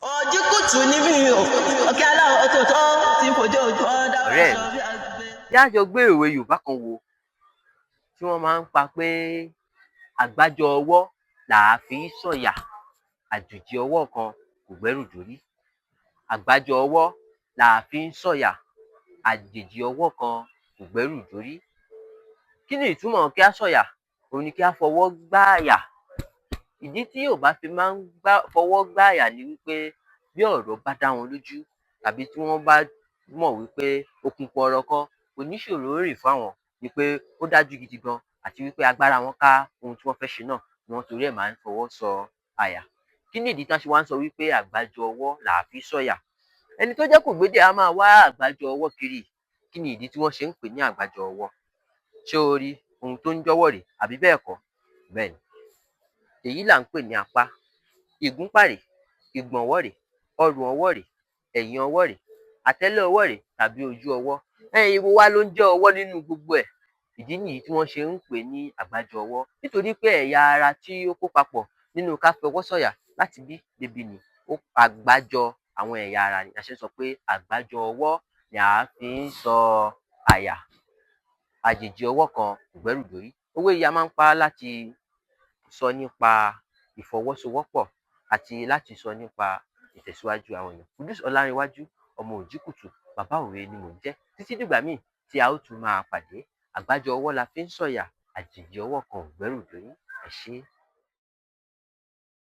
Ojú kùtù ní mi ò, ọ̀kẹ́ aláwọ̀ tó tọ́ tí fojú ojú ọ̀dà wá ọ̀rẹ́ sọ mi bí àgbẹ̀. yá jọ gbé òwe Yorùbá kan wo tí wọ́n máa ń pa pé àgbájọ ọwọ́ là á fi sọ̀yà àjòjì ọwọ́ kan kò gbẹ́rù dórí. Àgbájọ ọwọ́ là á fi sọ̀yà àjèjì ọwọ́ kan kò gbẹ́rù dórí. Kí ni ìtumọ̀ kí á sọ̀yà? Òun ni kí á fọwọ́ gbáàyà. Ìdí tí Yorùbá fi máa ń fọwọ́ gbáàyà ni wípé bí ọ̀rọ̀ bá dá wọn lójú tàbí tí wọ́n bá mọ̀ wípé okùn pọ̀rọ̀kọ oníṣòro rìn fáwọn ni pé ó dájú gidi gan àti wípé agbára wọn ká ohun tí wọ́n fẹ́ ṣe náà ni wọ́n torí ẹ̀ máa ń fọwọ́ sọ àyà. Kí ni ìdí tá ṣe wá ń sọ wípé àgbájọ ọwọ́ là á fi sọ̀yà? Ẹni tó jẹ́ kògbédè á máa wá àgbájọ ọwọ́ kiri. Kí ni ìdí tí wọ́n ṣe ń pè ní àgbájọ ọwọ́? Ṣé o rí ohun tó ń jọ́wọ́ rèé àbí bẹ́ẹ̀ kọ́? Bẹ́ẹ̀ ni. Èyí là ń pè ní apá. Ìgúnpá rèé, ìgbọ̀nwọ́ rèé, ọrùn ọwọ́ rèé, ẹ̀yìn ọwọ́ rèé, àtẹ́lẹ̀ ọwọ́ rèé tàbí ojú ọwọ́. Èwo wá ló ń jẹ́ ọwọ́ nínú gbogbo ẹ̀? Ìdí nìyí tí wọ́n ṣe ń pè ní àgbájọ ọwọ́. Nítorí pé ẹ̀yà ara tí ó kó papọ̀ nínú ká fi ọwọ́ sọ̀yà láti bí débi nì, àgbájọ àwọn ẹ̀yà ara ni. A ṣe ń sọ pé àgbájọ ọwọ́ ni à á fi ń sọ àyà. Àjèjì ọwọ́ kan kò gbẹ́rù dórí. Òwe yìí a máa ń pa láti sọ nípa ìfọwọ́sowọ́pọ̀ àti láti sọ nípa ìtẹ̀síwájú àwọn èèyàn. Kudus Ọlárẹ̀wájú, ọmọ Òjìkùtù, bàbá òwe ni mò ń jẹ́. Títí dìgbà míì tí a ó tún máa pàdé. Àgbájọ ọwọ́ la fi ń sọ̀yà, àjèjì ọwọ́ kan ò gbẹ́rù dórí. Ẹ ṣé.